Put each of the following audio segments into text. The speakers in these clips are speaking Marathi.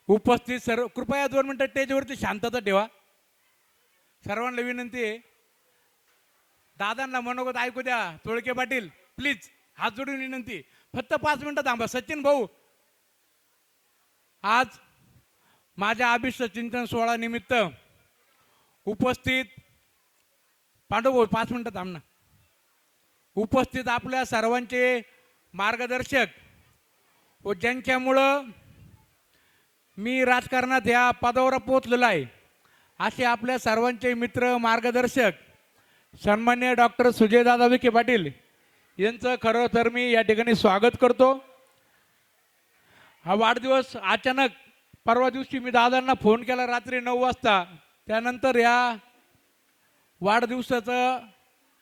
उपस्थित सर्व कृपया 2 मिनिटं स्टेजवरती शांतता ठेवा. सर्वांना विनंती आहे, दादांना मनोगत ऐकू द्या. तोळके पाटील प्लीज, हात जोडून विनंती, फक्त 5 मिनिटं थांबा. सचिन भाऊ, आज माझ्या अभिष्ट चिंतन सोहळा निमित्त उपस्थित पांडू भाऊ 5 मिनिटं थांब ना. उपस्थित आपल्या सर्वांचे मार्गदर्शक व ज्यांच्यामुळं मी राजकारणात या पदावर पोहोचलेलो आहे, असे आपल्या सर्वांचे मित्र मार्गदर्शक सन्मान्य डॉक्टर सुजयदादा विखे पाटील यांचं खरं तर मी या ठिकाणी स्वागत करतो. हा वाढदिवस अचानक परवा दिवशी मी दादांना फोन केला रात्री 9 वाजता. त्यानंतर या वाढदिवसाचं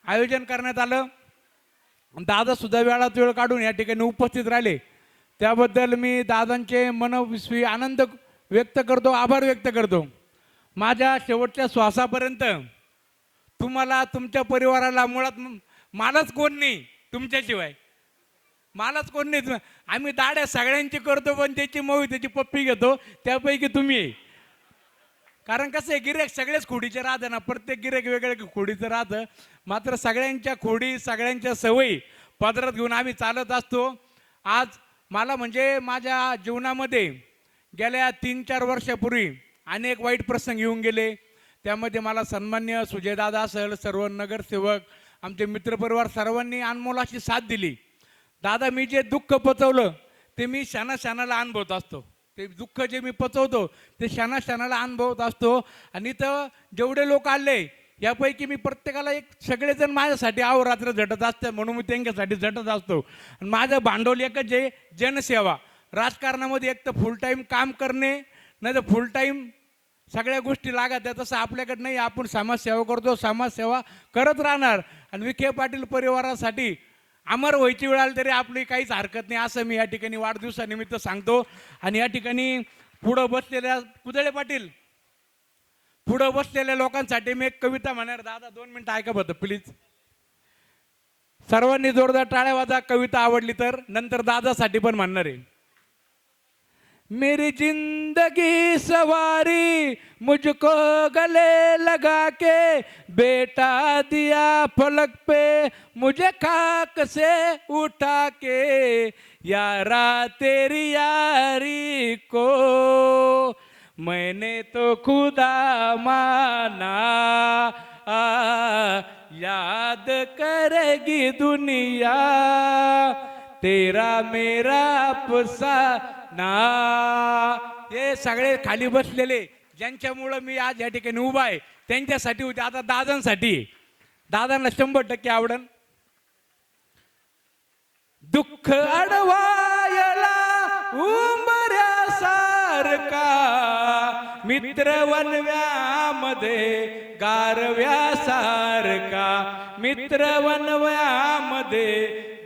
आयोजन करण्यात आलं. दादासुद्धा वेळात वेळ काढून या ठिकाणी उपस्थित राहिले, त्याबद्दल मी दादांचे मनस्वी आनंद व्यक्त करतो, आभार व्यक्त करतो. माझ्या शेवटच्या श्वासापर्यंत तुम्हाला, तुमच्या परिवाराला, मुळात मलाच कोण नाही तुमच्याशिवाय, मलाच कोण नाही. आम्ही दाड्या सगळ्यांची करतो, पण त्याची मऊ त्याची पप्पी घेतो, त्यापैकी तुम्ही. कारण कसं आहे, गिरेक सगळेच खोडीचे राहतं ना, प्रत्येक गिरेक वेगळ्या खोडीचं राहतं. मात्र सगळ्यांच्या खोडी, सगळ्यांच्या सवयी पदरात घेऊन आम्ही चालत असतो. आज मला म्हणजे माझ्या जीवनामध्ये गेल्या 3-4 वर्षापूर्वी अनेक वाईट प्रसंग येऊन गेले. त्यामध्ये मला सन्मान्य सुजयदादा असेल, सर्व नगरसेवक, आमचे मित्रपरिवार सर्वांनी अनमोल अशी साथ दिली. दादा, मी जे दुःख पचवलं ते मी क्षणाला अनुभवत असतो. ते दुःख जे मी पचवतो ते क्षणाला अनुभवत असतो. आणि इथं जेवढे लोक आले यापैकी मी प्रत्येकाला एक, सगळेजण माझ्यासाठी अहोरात्र झटत असतात, म्हणून मी त्यांच्यासाठी झटत असतो. आणि माझं भांडवल एकच आहे, जनसेवा. राजकारणामध्ये एक तर फुल टाईम काम करणे, नाही तर फुल टाईम सगळ्या गोष्टी लागत आहे. तसं आपल्याकडे नाही, आपण समाजसेवा करतो, समाजसेवा करत राहणार. आणि विखे पाटील परिवारासाठी अमर व्हायची वेळ आली तरी आपली काहीच हरकत नाही, असं मी या ठिकाणी वाढदिवसानिमित्त सांगतो. आणि या ठिकाणी पुढं बसलेल्या कुदळे पाटील, पुढं बसलेल्या लोकांसाठी मी एक कविता म्हणणार. दादा 2 मिनिटं ऐका बघ प्लीज. सर्वांनी जोरदार टाळ्या वाजा, कविता आवडली तर. नंतर दादासाठी पण म्हणणार आहे. मेरी जिंदगी सवारी मुझको गले लगा के, बेटा दिया फलक पे मुझे खाक से उठा के, यारा तेरी यारी को मैंने तो खुदा माना, याद करेगी दुनिया तेरा मेरा अफसाना. हे सगळे खाली बसलेले ज्यांच्यामुळं मी आज या ठिकाणी उभा आहे त्यांच्यासाठी होते. आता दादांसाठी, दादांना 100% आवडन. दुःख अडवायला उंबऱ्यासारखा, मित्र वनव्यामध्ये गारव्यासारखा, मित्र वनव्यामध्ये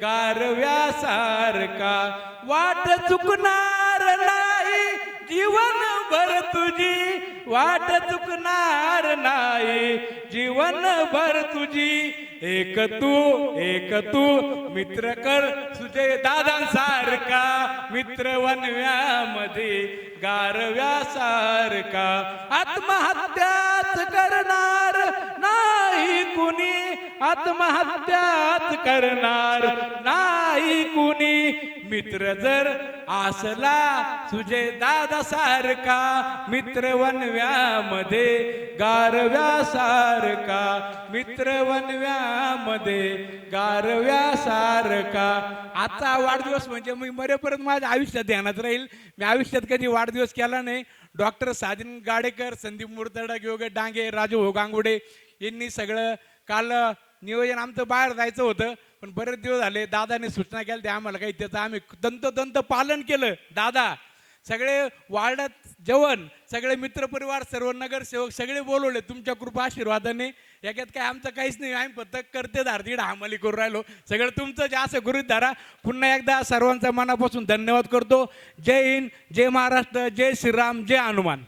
गारव्यासारखा, वाट चुकणार नाही जीवनभर तुझी, वाट चुकणार नाही जीवनभर तुझी. एक तू मित्र कर सुजय दादांसारखा, मित्र वनव्यामध्ये गारव्यासारखा. आत्महत्याच करणार नाही कुणी, आत्महत्याच करणार नाही कुणी, मित्र जर असला सुजय दादा सारखा, मित्र वनव्यामध्ये गारव्यासारखा, मित्र वनव्यामध्ये गारव्यासारखा. आजचा वाढदिवस म्हणजे मी मरेपर्यंत माझ्या आयुष्यात ध्यानात राहील. मी आयुष्यात कधी वाढदिवस केला नाही. डॉक्टर साजिन गाडेकर, संदीप मुर्तडक, योगेश डांगे, राजू गांगुडे यांनी सगळं, काल नियोजन आमचं बाहेर जायचं होतं, पण बरेच दिवस झाले दादाने सूचना केल्या त्या आम्हाला काही, त्याचं आम्ही दंत पालन केलं. दादा सगळे वाढत जेवण, सगळे मित्रपरिवार, सर्व नगरसेवक सगळे बोलवले तुमच्या कृपा आशीर्वादाने. याच्यात काय आमचं काहीच नाही, आम्ही फक्त करते धारतीड हमाली करून राहिलो. सगळं तुमचं जे असं गृहीत धरा. पुन्हा एकदा सर्वांचा मनापासून धन्यवाद करतो. जय हिंद, जय महाराष्ट्र, जय श्रीराम, जय हनुमान.